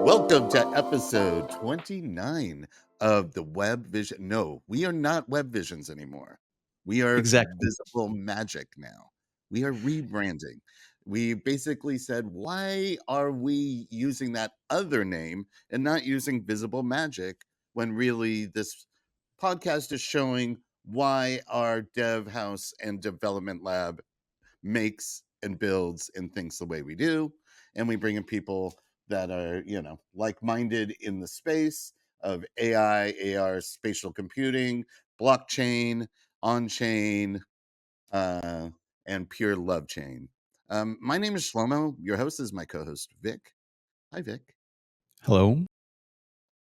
Welcome to episode 29 of the Web Vision. No, we are not Web Visions anymore. We are Exactly. Visible Magic now. We are rebranding. We basically said, why are we using that other name and not using Visible Magic when really this podcast is showing why our dev house and development lab makes and builds and thinks the way we do. And we bring in people that are, like-minded in the space of AI, AR, spatial computing, blockchain, on-chain, and pure love chain. My name is Shlomo. Your host is my co-host, Vic. Hi, Vic. Hello.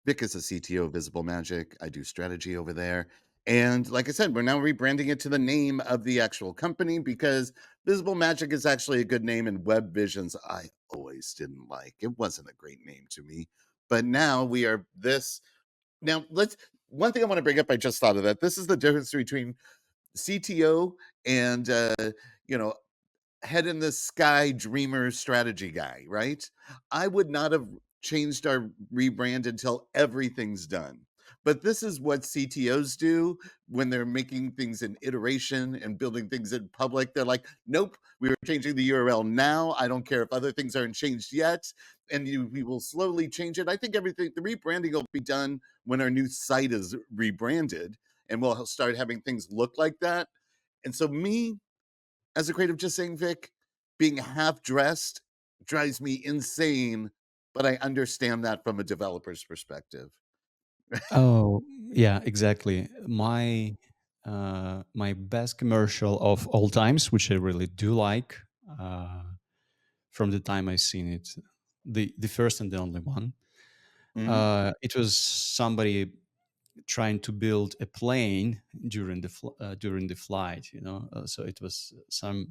Vic is the CTO of Visible Magic. I do strategy over there. And like I said, we're now rebranding it to the name of the actual company because Visible Magic is actually a good name, and Web Visions I always didn't like. It wasn't a great name to me. But now we are this. Now, one thing I want to bring up, I just thought of that. This is the difference between CTO and, you know, head in the sky dreamer strategy guy, right? I would not have changed our rebrand until everything's done. But this is what CTOs do when they're making things in iteration and building things in public. They're like, nope, we are changing the URL now. I don't care if other things aren't changed yet. And we will slowly change it. I think everything, the rebranding will be done when our new site is rebranded and we'll start having things look like that. And so as a creative, just saying, Vic, being half dressed drives me insane, but I understand that from a developer's perspective. Oh, yeah, exactly. My best commercial of all times, which I really do like, uh, from the time I've seen it, the first and the only one. Mm-hmm. It was somebody trying to build a plane during the flight. So it was some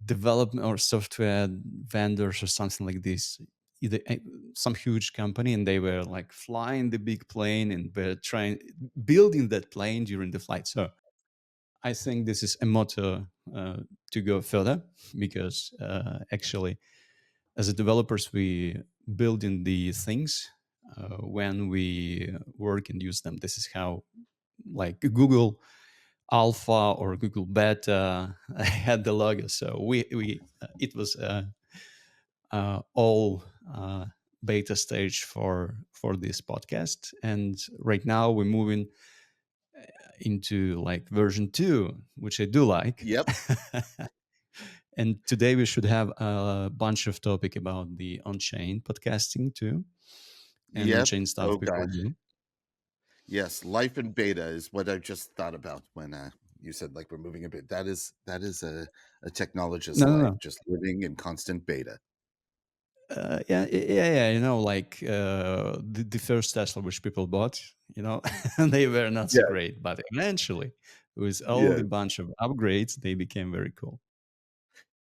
development or software vendors or something like this, either some huge company, and they were like flying the big plane and were trying building that plane during the flight. So I think this is a motto to go further, because actually as a developers we building the things when we work and use them. This is how, like, Google Alpha or Google Beta had the logo. So we it was all beta stage for this podcast, and right now we're moving into like version 2, which I do like. Yep. And today we should have a bunch of topic about the on-chain podcasting too, and Yep. on-chain stuff Oh people God. do. Yes. Life in beta is what I just thought about when you said like we're moving a bit. That is a technologist's No, no, life, no. just living in constant beta. Yeah. Like the first Tesla which people bought, they were not so Yeah. great, but eventually, with all Yeah. the bunch of upgrades, they became very cool.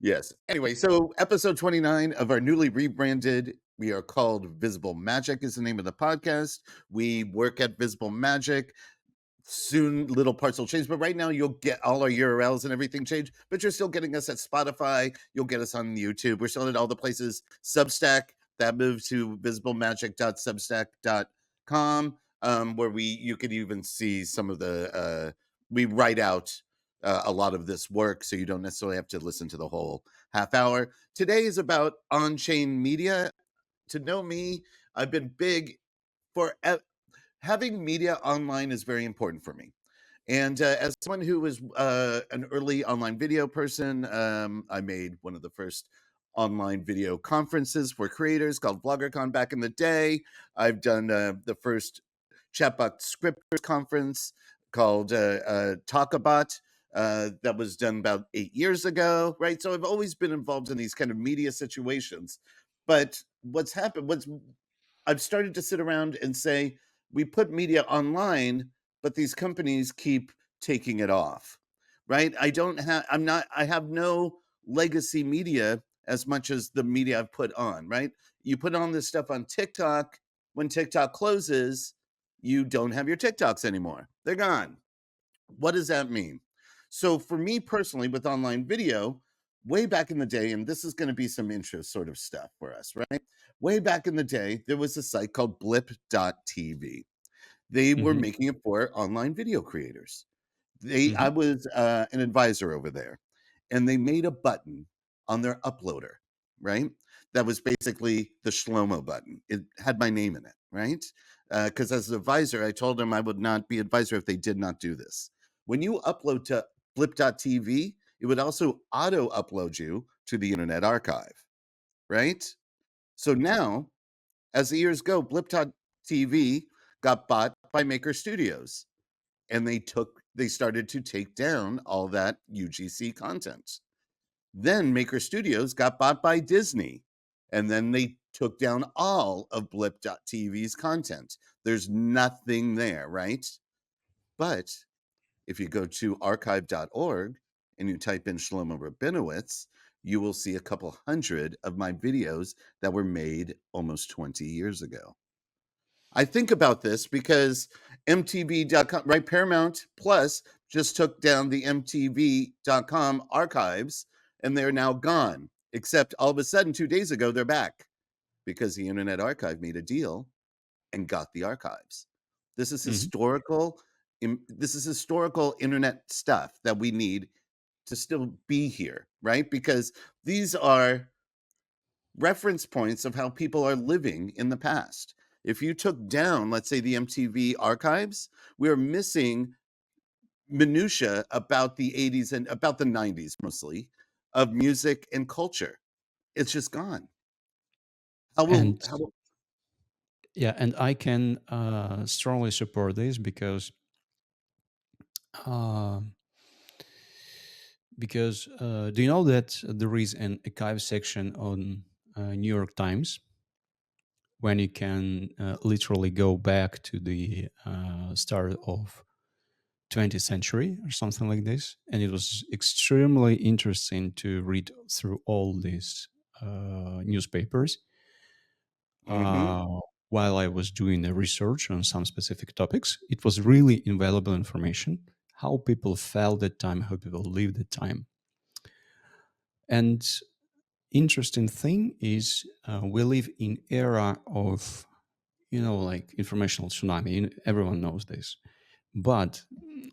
Yes. Anyway, so episode 29 of our newly rebranded, we are called Visible Magic is the name of the podcast. We work at Visible Magic. Soon little parts will change, but right now you'll get all our URLs and everything changed, but you're still getting us at Spotify. You'll get us on YouTube. We're still at all the places. Substack, that moved to visiblemagic.substack.com, where you could even see some of the we write out a lot of this work, so you don't necessarily have to listen to the whole half hour. Today is about Onchain Media. To know me, I've been big for having media online is very important for me. And as someone who was an early online video person, I made one of the first online video conferences for creators called BloggerCon back in the day. I've done the first chatbot scripters conference called Talkabot. That was done about 8 years ago, right? So I've always been involved in these kind of media situations. But what's happened, I've started to sit around and say, we put media online, but these companies keep taking it off, right? I have no legacy media as much as the media I've put on, right? You put on this stuff on TikTok. When TikTok closes, you don't have your TikToks anymore. They're gone. What does that mean? So for me personally, with online video, way back in the day, and this is going to be some intro sort of stuff for us, right? Way back in the day, there was a site called blip.tv. They were Hmm. making it for online video creators. I Hmm. was an advisor over there, and they made a button on their uploader, right? That was basically the Shlomo button. It had my name in it, right? Because as an advisor, I told them I would not be advisor if they did not do this. When you upload to blip.tv, it would also auto upload you to the Internet Archive, right? So now, as the years go, blip.tv got bought by Maker Studios, and they started to take down all that UGC content. Then Maker Studios got bought by Disney, and then they took down all of blip.tv's content. There's nothing there, right? But if you go to archive.org and you type in Shlomo Rabinowitz, you will see a couple hundred of my videos that were made almost 20 years ago. I think about this because MTV.com, right? Paramount Plus just took down the MTV.com archives and they're now gone. Except all of a sudden, 2 days ago, they're back because the Internet Archive made a deal and got the archives. This is Hmm. historical. This is historical internet stuff that we need to still be here, right? Because these are reference points of how people are living in the past. If you took down, let's say, the MTV archives, we're missing minutia about the 80s and about the 90s mostly of music and culture. It's just gone. And How will yeah, and I can strongly support this um, because do you know that there is an archive section on New York Times when you can literally go back to the start of 20th century or something like this, and it was extremely interesting to read through all these newspapers Mhm. uh, while I was doing the research on some specific topics. It was really invaluable information, how people felt that time, how people lived that time. And interesting thing is we live in era of, like informational tsunami. Everyone knows this. But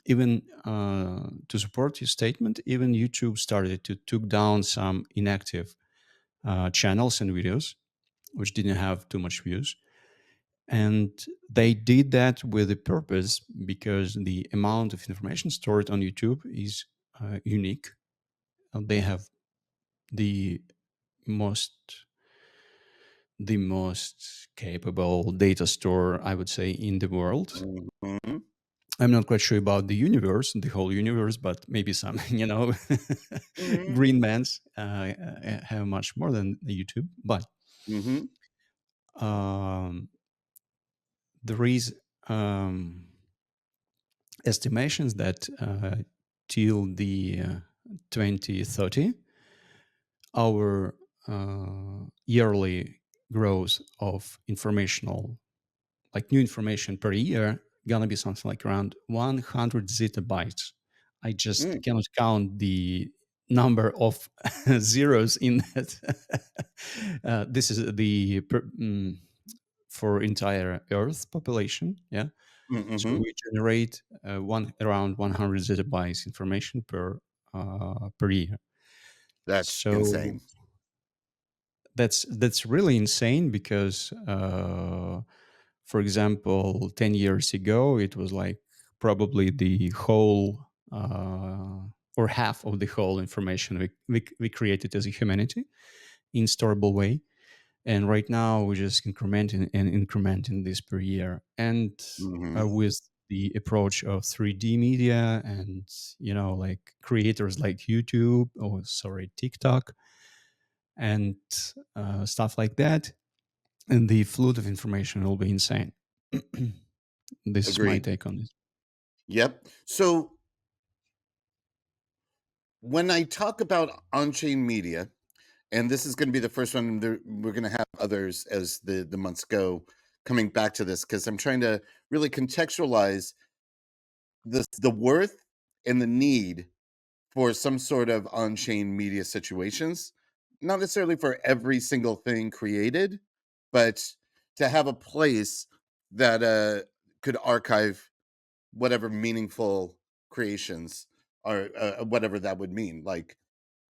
even to support your statement, even YouTube started to took down some inactive channels and videos which didn't have too much views. And they did that with a purpose because the amount of information stored on YouTube is unique. They have the most capable data store, I would say, in the world. Mhm. I'm not quite sure about the universe, the whole universe, but maybe some, Mhm. green mans have much more than YouTube. But Mhm. um, there is estimations that till the 2030, our yearly growth of informational, like new information per year, gonna be something like around 100 zettabytes. I just Mm. cannot count the number of zeros in that. This is for entire Earth population. Yeah, so Mhm. we generate one around 100 zettabytes information per year. That's So insane. that's really insane because for example 10 years ago it was like probably the whole or half of the whole information we created as a humanity in storable way, and right now we're just incrementing and incrementing this per year. And Mhm. with the approach of 3D media and like creators like YouTube, or sorry, TikTok, and stuff like that, and the flood of information will be insane. This is my Agreed. take on it. Yep. So when I talk about on-chain media, and this is going to be the first one, we're going to have others as the months go coming back to this because I'm trying to really contextualize the worth and the need for some sort of on-chain media situations, not necessarily for every single thing created, but to have a place that could archive whatever meaningful creations or whatever that would mean. Like,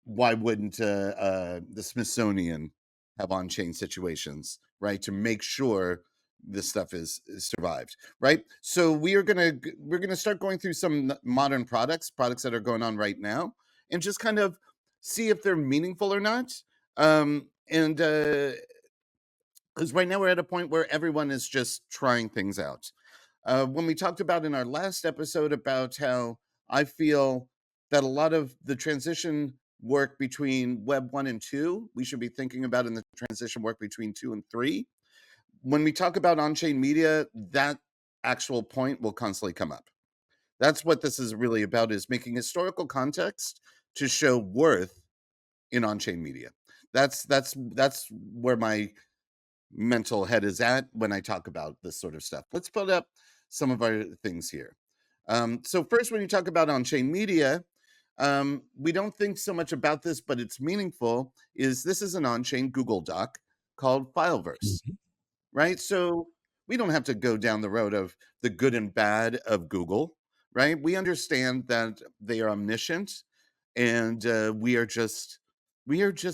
why wouldn't the Smithsonian have on-chain situations, right? To make sure this stuff is survived, right? So we're gonna start going through some modern products that are going on right now, and just kind of see if they're meaningful or not. And because right now we're at a point where everyone is just trying things out. When we talked about in our last episode about how I feel that a lot of the transition work between Web 1 and 2, we should be thinking about in the transition work between 2 and 3. When we talk about on chain media, that actual point will constantly come up. That's what this is really about, is making historical context to show worth in on chain media. That's where my mental head is at when I talk about this sort of stuff. Let's put up some of our things here. So first, when you talk about on-chain media, we don't think so much about this, but it's meaningful. This is an on-chain Google Doc called Fileverse, Mhm. right? So we don't have to go down the road of the good and bad of Google, right? We understand that they are omniscient, and we are just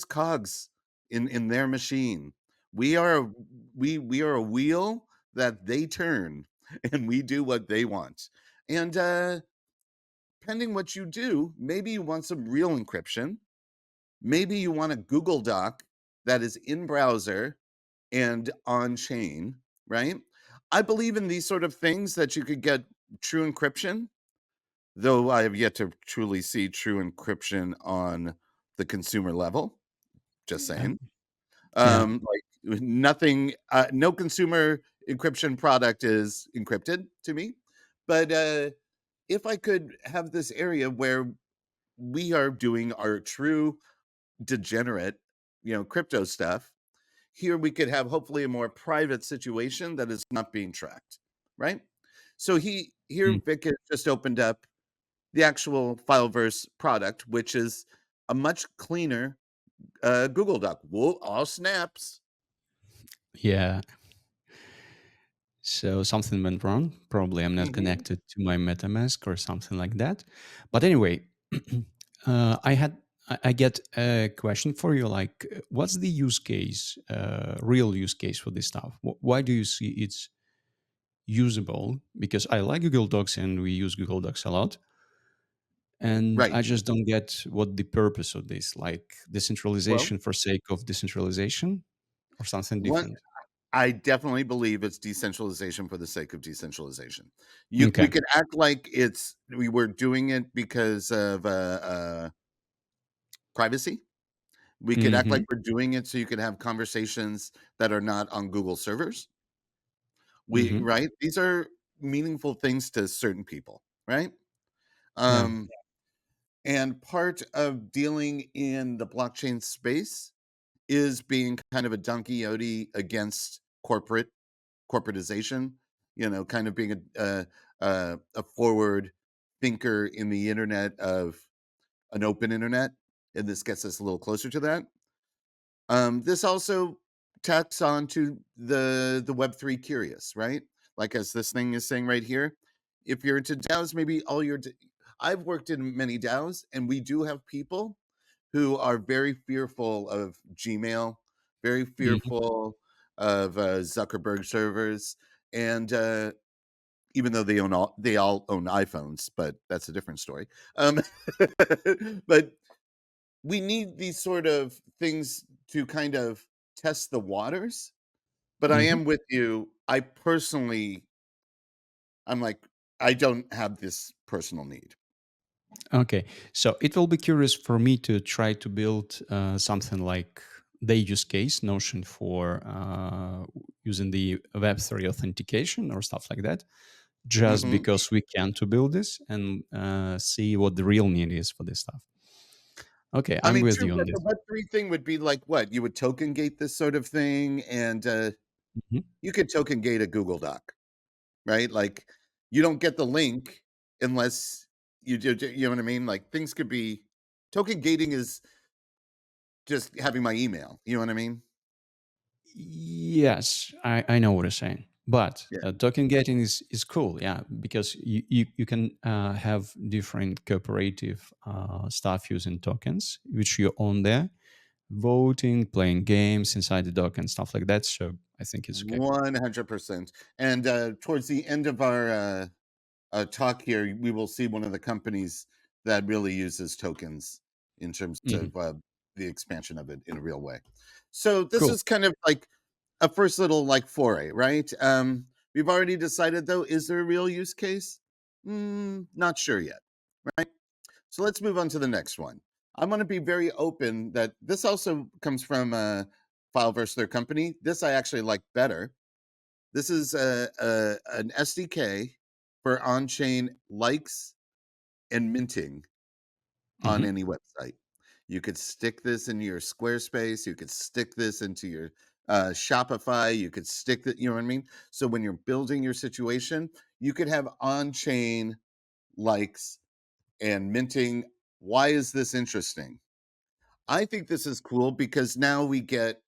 cogs in their machine. We are we are a wheel that they turn, and we do what they want. And depending what you do, maybe you want some real encryption. Maybe you want a Google Doc that is in browser and on chain, right? I believe in these sort of things that you could get true encryption, though I have yet to truly see true encryption on the consumer level. Just Yeah. saying. Yeah. Like nothing, no consumer encryption product is encrypted to me. But if I could have this area where we are doing our true degenerate, crypto stuff, here we could have hopefully a more private situation that is not being tracked, right? So here Mm. Vic has just opened up the actual Fileverse product, which is a much cleaner Google Doc. Whoa, all snaps. Yeah. So something went wrong. Probably I'm not Mhm. connected to my MetaMask or something like that. But anyway, I get a question for you. Like, what's the use case, real use case for this stuff? Why do you see it's usable? Because I like Google Docs and we use Google Docs a lot. And Right. I just don't get what the purpose of this, like Well, decentralization for sake of decentralization or something one different. I definitely believe it's decentralization for the sake of decentralization. We Okay. could act like we were doing it because of privacy. We could act like Hmm. we're doing it so you could have conversations that are not on Google servers. We Hmm. Right? These are meaningful things to certain people, right? Yeah. Um, and part of dealing in the blockchain space is being kind of a donkey Yodi against corporatization, kind of being a forward thinker in the internet of an open internet, and this gets us a little closer to that. This also tacks on to the Web3 curious, right? Like as this thing is saying right here, if you're into DAOs, maybe I've worked in many DAOs, and we do have people who are very fearful of Gmail, very Mhm. fearful of Zuckerberg servers, and even though they all own iPhones, but that's a different story. Um, but we need these sort of things to kind of test the waters. But I Mhm. am with you. I'm like, I don't have this personal need. Okay, so it will be curious for me to try to build something like the use case Notion for using the Web3 authentication or stuff like that, just Hmm. because we can to build this and see what the real need is for this stuff. Okay, I I'm mean, with true, you on but this. the Web3 thing would be like what? You would token gate this sort of thing, and Mhm. you could token gate a Google Doc, right? Like, you don't get the link unless You know what I mean? Like things could be token gating is just having my email. You know what I mean? Yes, I know what you're saying. But Yeah. token getting is cool, yeah, because you can have different cooperative stuff using tokens, which you own there, voting, playing games inside the token, stuff like that. So I think it's okay. 100%. And towards the end of our talk here, we will see one of the companies that really uses tokens in terms Mhm. of the expansion of it in a real way. So this Cool. is kind of like a first little like foray, right? We've already decided though, is there a real use case? Not sure yet, right? So let's move on to the next one. I want to be very open that this also comes from File versus their company. This I actually like better. This is an SDK for on-chain likes and minting on Hmm. any website. You could stick this in your Squarespace. You could stick this into your Shopify. You could stick that. You know what I mean? So when you're building your situation, you could have on-chain likes and minting. Why is this interesting? I think this is cool because now we get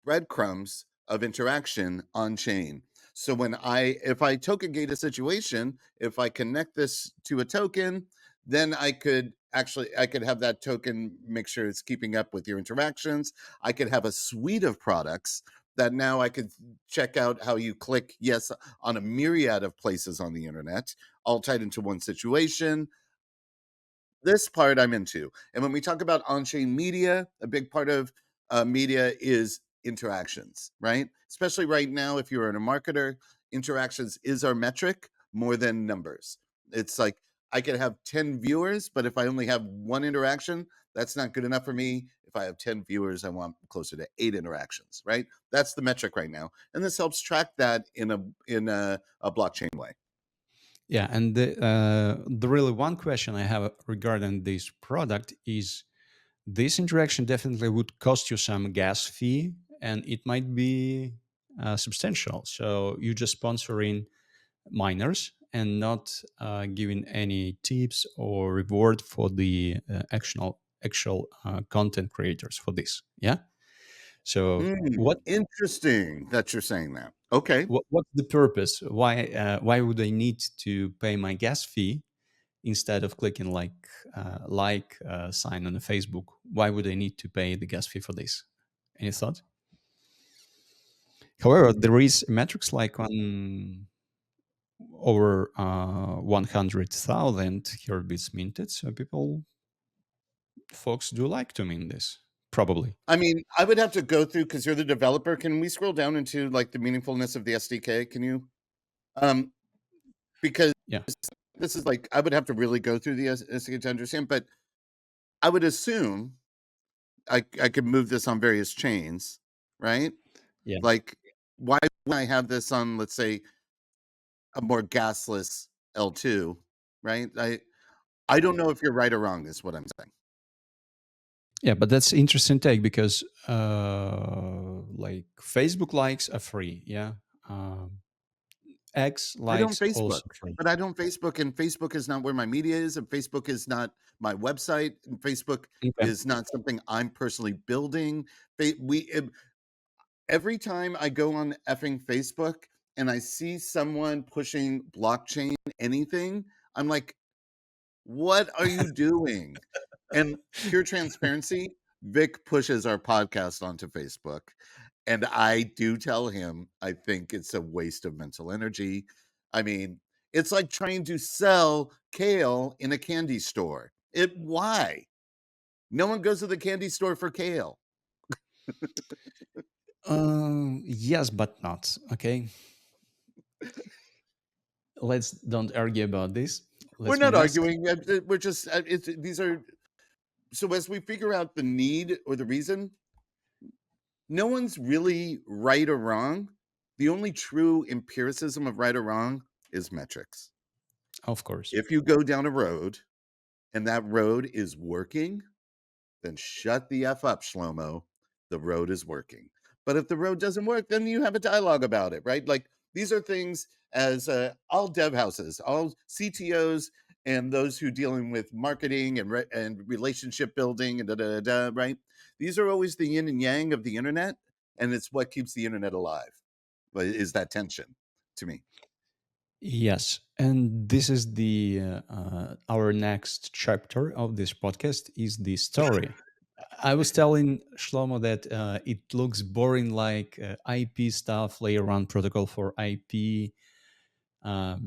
breadcrumbs of interaction on chain. So if I token gate a situation, if I connect this to a token, then I could have that token make sure it's keeping up with your interactions. I could have a suite of products that now I could check out how you click yes on a myriad of places on the internet, all tied into one situation. This part I'm into. And when we talk about on-chain media, a big part of media is interactions, right? Especially right now, if you're a marketer, interactions is our metric more than numbers. It's like I could have 10 viewers, but if I only have one interaction, that's not good enough for me. If I have 10 viewers, I want closer to 8 interactions, right? That's the metric right now. And this helps track that in a blockchain way. Yeah, and the really one question I have regarding this product is this interaction definitely would cost you some gas fee, and it might be substantial. So you just sponsoring miners and not giving any tips or reward for the actual content creators for this. Yeah. So Interesting that you're saying that. Okay. what's the purpose? Why would I need to pay my gas fee instead of clicking sign on the Facebook? Why would I need to pay the gas fee for this? Any thought? However, there is metrics like on over 100,000 herbits minted, so folks do like to mint this, probably. I mean, I would have to go through because you're the developer. Can we scroll down into like the meaningfulness of the SDK? Can you? Um, because Yeah, this is like I would have to really go through the SDK to understand, but I would assume I could move this on various chains, right? yeah, Like, why would I have this on, let's say, a more gasless L2, right? I don't know if you're right or wrong. Is what I'm saying. yeah. But that's interesting take because like Facebook likes are free. Yeah, X I don't likes Facebook, also free. but I don't Facebook, and Facebook is not where my media is, and Facebook is not my website, and Facebook Okay. is not something I'm personally building. Every time I go on effing Facebook and I see someone pushing blockchain anything, I'm like, what are you doing? And pure transparency, Vic pushes our podcast onto Facebook. And I do tell him I think it's a waste of mental energy. I mean, it's like trying to sell kale in a candy store. Why? No one goes to the candy store for kale. Yes, but not. Okay, let's don't argue about this. We're Let's not move us. arguing. We're just these are so as we figure out the need or the reason, no one's really right or wrong. The only true empiricism of right or wrong is metrics. Of course. If you go down a road and that road is working, then shut the F up, Shlomo. The road is working. But if the road doesn't work, then you have a dialogue about it, right? Like these are things as all dev houses, all CTOs and those who dealing with marketing and relationship building and right? These are always the yin and yang of the internet, and it's what keeps the internet alive. But is that tension to me? Yes, and this is the our next chapter of this podcast is the story. I was telling Shlomo that it looks boring, like IP stuff, layer one protocol for IP,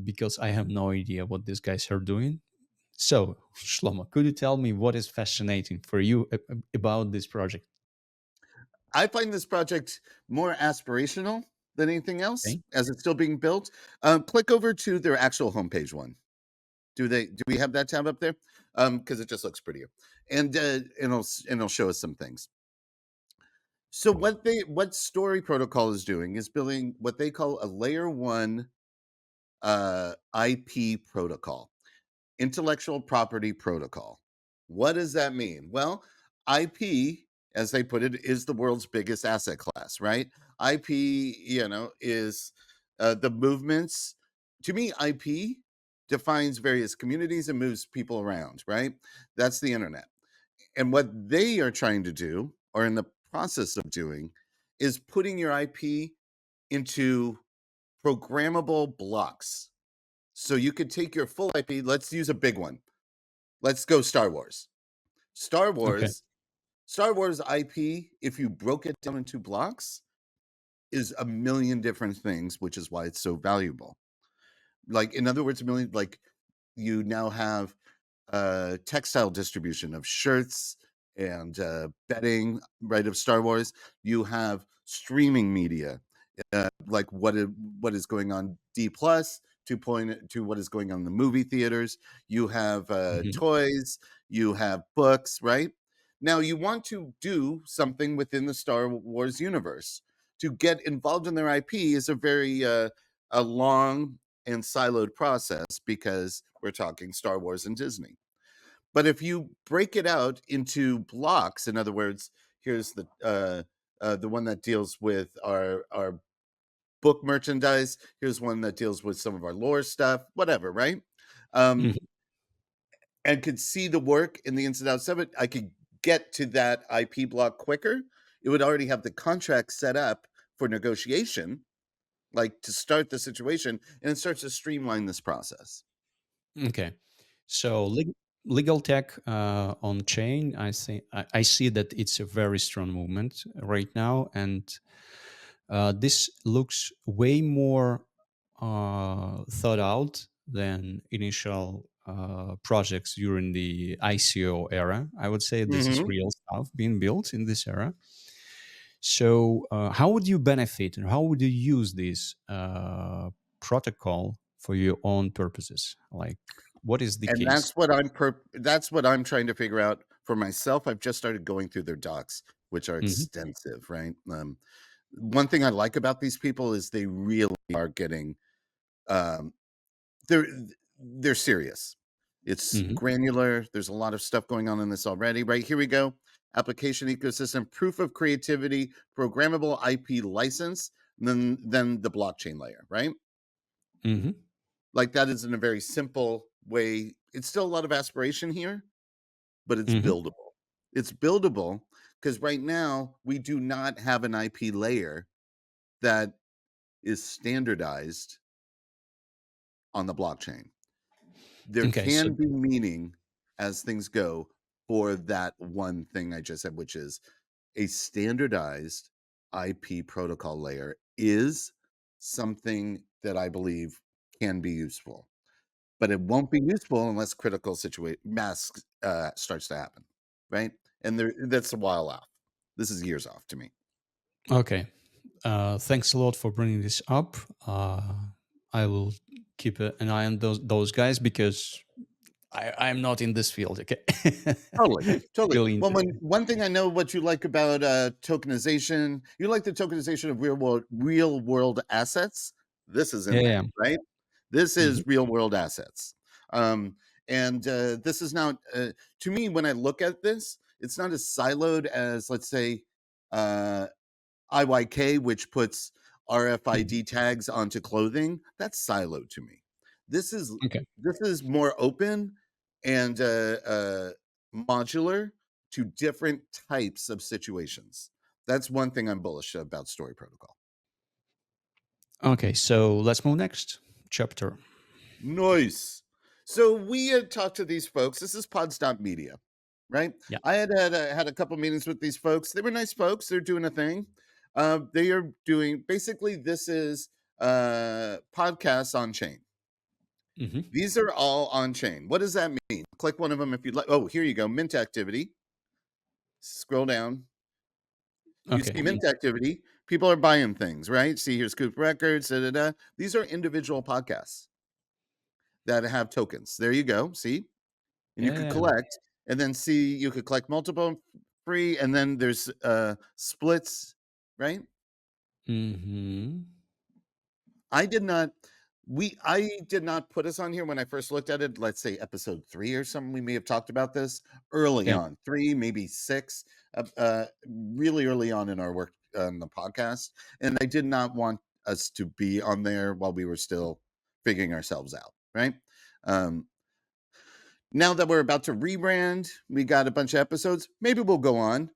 because I have no idea what these guys are doing. So, Shlomo, could you tell me what is fascinating for you about this project? I find this project more aspirational than anything else, Okay. as it's still being built. Click over to their actual homepage one. Do we have that tab up there? Because it just looks prettier, and it'll show us some things. So what Story Protocol is doing is building what they call a layer one IP protocol, intellectual property protocol. What does that mean? Well, IP, as they put it, is the world's biggest asset class, right? IP, is the movements. To me, IP defines various communities and moves people around, right? That's the internet. And what they are trying to do, or in the process of doing, is putting your IP into programmable blocks. So you could take your full IP, let's use a big one. Let's go Star Wars. Star Okay. Wars, Star Wars IP, if you broke it down into blocks, is a million different things, which is why it's so valuable. Like, in other words, a million, like, you now have textile distribution of shirts and bedding, right, of Star Wars. You have streaming media, like what is going on D plus to point to what is going on in the movie theaters. You have Mhm. toys. You have books, right? Now you want to do something within the Star Wars universe. To get involved in their IP is a very a long and siloed process because we're talking Star Wars and Disney. But if you break it out into blocks, in other words, here's the one that deals with our book merchandise. Here's one that deals with some of our lore stuff, whatever, right? Um, Mhm. and could see the work in the ins and outs of it. I could get to that IP block quicker. It would already have the contract set up for negotiation, like to start the situation, and it starts to streamline this process. Okay. So legal tech on chain, I see that it's a very strong movement right now, and this looks way more thought out than initial projects during the ICO era. I would say this is Hmm. real stuff being built in this era. So, how would you benefit and how would you use this protocol for your own purposes? Like, what is the And case? that's what I'm trying to figure out for myself. I've just started going through their docs, which are Hmm. extensive, right? One thing I like about these people is they really are getting um, they're they're serious. It's Hmm. granular. There's a lot of stuff going on in this already. Right, here we go. Application ecosystem, proof of creativity, programmable IP license, and then the blockchain layer, right? Hmm. Like that is in a very simple way. It's still a lot of aspiration here, but it's Hmm. buildable. It's buildable because right now we do not have an IP layer that is standardized on the blockchain. There Okay, so can be meaning as things go for that one thing I just said, which is a standardized IP protocol layer is something that I believe can be useful, but it won't be useful unless critical situation mass starts to happen, right? And that's a while off. This is years off to me. okay. Thanks a lot for bringing this up. I will keep an eye on those guys because I'm not in this field. Okay, Totally, totally. really Well, interesting. one thing I know what you like about tokenization, you like the tokenization of real world assets. This is Yeah, in there, yeah. right? This Hmm. is real world assets. Um, and this is not to me when I look at this, it's not as siloed as let's say uh, IYK, which puts Hmm. RFID tags onto clothing. That's siloed to me. This is Okay. this is more open and modular to different types of situations. That's one thing I'm bullish about Story Protocol. Okay. So let's move next chapter. Nice. So we had talked to these folks. This is Pods.media, right? Yeah. I had a couple meetings with these folks. They were nice folks. They're doing a thing. They are doing basically this is podcasts on chain. Hmm. These are all on chain. What does that mean? Click one of them if you'd like. Oh, here you go. Mint activity. Scroll down. You Okay. see mint activity. People are buying things, right? See here's Scoop Records. Da, da, da. These are individual podcasts that have tokens. There you go. See? And you could Yeah. collect and then see you could collect multiple free and then there's splits, right? Hmm. I did not put us on here when I first looked at it. Let's say episode 3 or something. We may have talked about this early Yeah. on, 3, maybe 6, really early on in our work on the podcast. And I did not want us to be on there while we were still figuring ourselves out, right? Um, Now that we're about to rebrand, we got a bunch of episodes. Maybe we'll go on.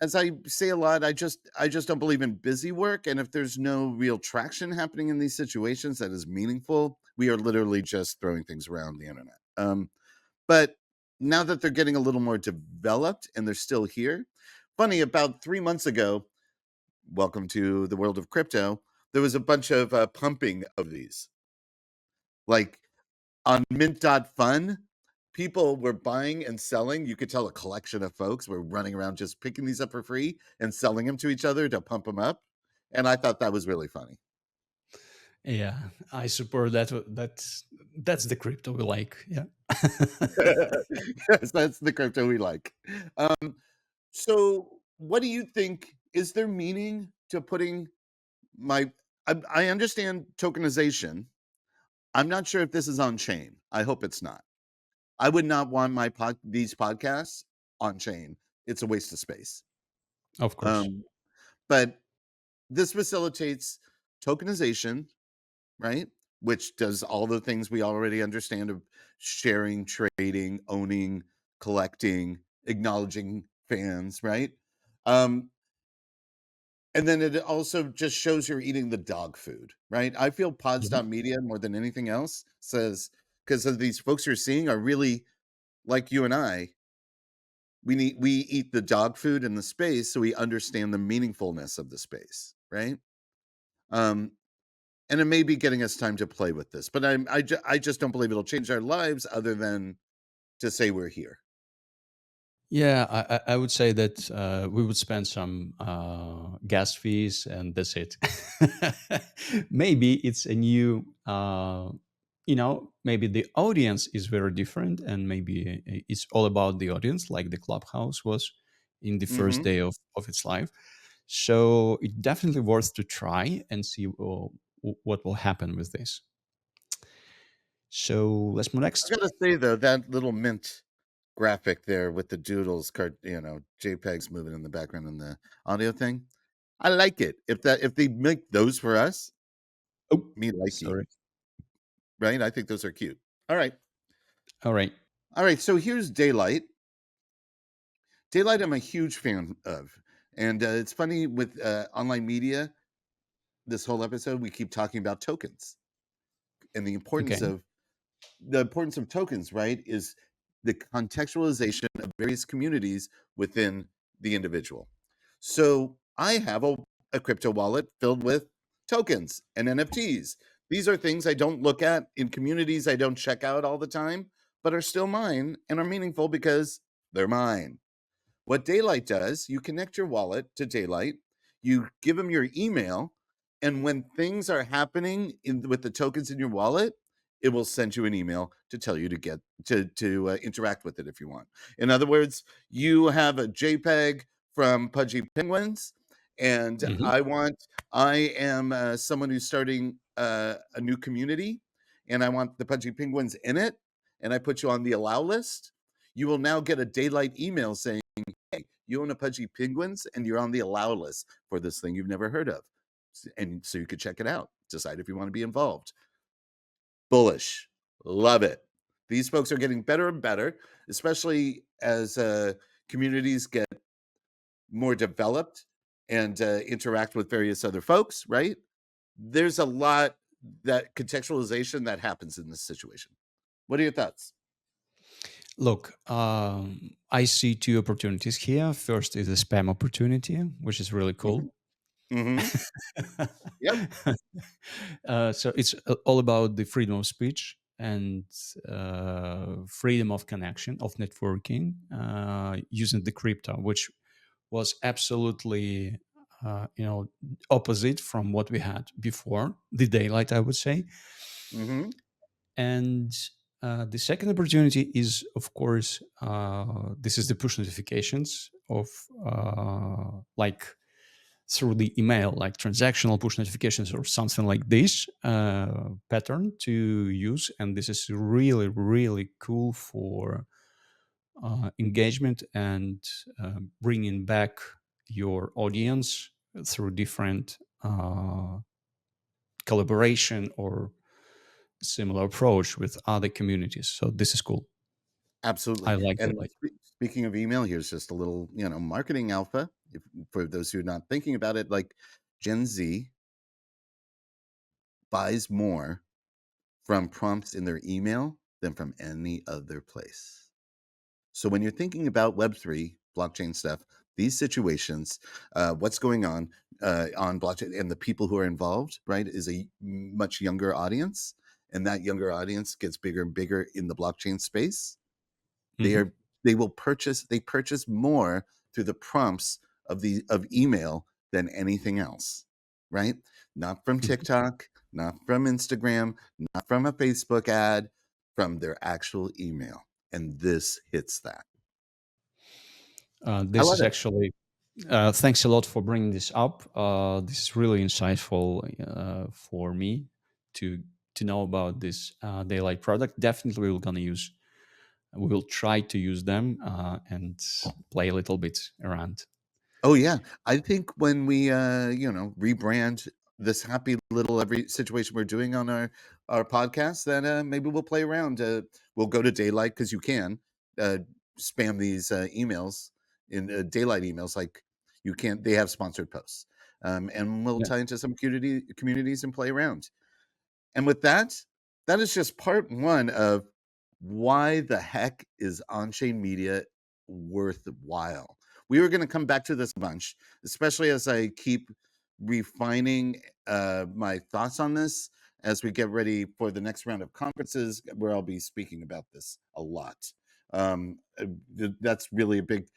As I say a lot, I just don't believe in busy work. And if there's no real traction happening in these situations that is meaningful, we are literally just throwing things around the internet. But now that they're getting a little more developed and they're still here, funny, about 3 months ago, welcome to the world of crypto, there was a bunch of pumping of these. Like on mint.fun, people were buying and selling. You could tell a collection of folks were running around just picking these up for free and selling them to each other to pump them up. And I thought that was really funny. Yeah. I support that. That's the crypto we like. Yeah. Yes, that's the crypto we like. So, what do you think? Is there meaning to putting my? I understand tokenization. I'm not sure if this is on chain. I hope it's not. I would not want these podcasts on chain. It's a waste of space. Of course. Um, but this facilitates tokenization, right? Which does all the things we already understand of sharing, trading, owning, collecting, acknowledging fans, right? Um, and then it also just shows you're eating the dog food, right? I feel Mhm. Pods.media more than anything else says because of these folks you're seeing are really like you and I. We eat the dog food in the space, so we understand the meaningfulness of the space, right? Um, and it may be getting us time to play with this, but I just don't believe it'll change our lives other than to say we're here. Yeah, I would say that we would spend some gas fees, and that's it. Maybe it's a new, maybe the audience is very different, and maybe it's all about the audience, like the Clubhouse was in the first Mhm. day of its life. So it's definitely worth to try and see what will happen with this. So let's move I next. gotta say though, that little mint graphic there with the doodles, JPEGs moving in the background and the audio thing, I like it. If they make those for us, Oh, me likey, sorry. right? I think those are cute. All right. All right. All right, so here's Daylight. Daylight, I'm a huge fan of. And it's funny with online media, this whole episode, we keep talking about tokens and Okay. the importance of tokens, right? Is the contextualization of various communities within the individual. So I have a crypto wallet filled with tokens and NFTs. These are things I don't look at in communities I don't check out all the time, but are still mine and are meaningful because they're mine. What Daylight does, you connect your wallet to Daylight, you give them your email, and when things are happening with the tokens in your wallet, it will send you an email to tell you to get to interact with it if you want. In other words, you have a JPEG from Pudgy Penguins, and Hmm. I am someone who's starting a new community, and I want the Pudgy Penguins in it, and I put you on the allow list. You will now get a Daylight email saying, hey, you own a Pudgy Penguins and you're on the allow list for this thing you've never heard of. And so you could check it out, decide if you want to be involved. Bullish. Love it. These folks are getting better and better, especially as communities get more developed and interact with various other folks, right? There's a lot that contextualization that happens in this situation. What are your thoughts? Look, I see two opportunities here. First is a spam opportunity, which is really Hmm. cool. Hmm. Yep. So it's all about the freedom of speech and freedom of connection, of networking, using the crypto, which was absolutely, opposite from what we had before the daylight, I would say. Hmm. And the second opportunity is, of course, this is the push notifications of like through the email, like transactional push notifications or something like this pattern to use. And this is really, really cool for engagement and bringing back your audience through different collaboration or similar approach with other communities. So this is cool. Absolutely. I like that. And speaking of email, here's just a little, marketing alpha. For those who are not thinking about it, like Gen Z buys more from prompts in their email than from any other place. So when you're thinking about Web3, blockchain stuff, these situations, what's going on blockchain and the people who are involved, right, is a much younger audience. And that younger audience gets bigger and bigger in the blockchain space. They Mhm. are they purchase more through the prompts of email than anything else, right? Not from Mhm. TikTok, not from Instagram, not from a Facebook ad, from their actual email. And this hits that. I This love is it. actually thanks a lot for bringing this up. This is really insightful for me to to know about this daylight product. Definitely, we're gonna use. We will try to use them and play a little bit around. Oh yeah, I think when we rebrand this happy little every situation we're doing on our podcast, then maybe we'll play around. We'll go to daylight because you can uh, spam these emails in daylight emails like you can't. They have sponsored posts, and we'll Yeah. tie into some communities and play around. And with that, that is just part one of why the heck is on-chain media worthwhile. We were going to come back to this a bunch, especially as I keep refining my thoughts on this as we get ready for the next round of conferences where I'll be speaking about this a lot. That's really a big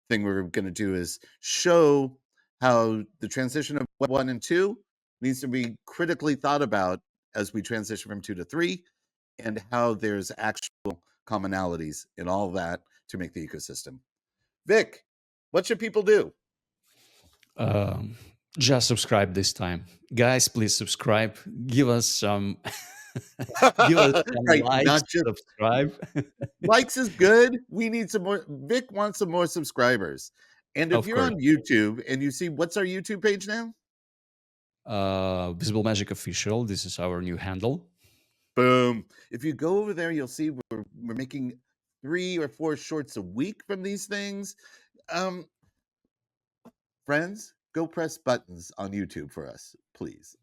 thing we're going to do is show how the transition of Web 1 and 2 needs to be critically thought about as we transition from 2 to 3 and how there's actual commonalities in all that to make the ecosystem. Vic, what should people do? Um, just subscribe this time, guys. Please subscribe. Give us some. Give us some Right, likes. not just Subscribe. likes is good. We need some more. Vic wants some more subscribers. And if Of you're course. on YouTube and you see what's our YouTube page now? Visible Magic Official. This is our new handle. Boom. If you go over there, you'll see we're making 3 or 4 shorts a week from these things. Um, Friends, go press buttons on YouTube for us, please.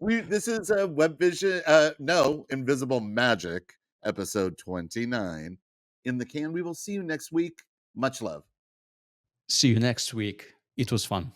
We this is a Web Vision, no, Invisible Magic, episode 29. In the can, we will see you next week. Much love. See you next week. It was fun.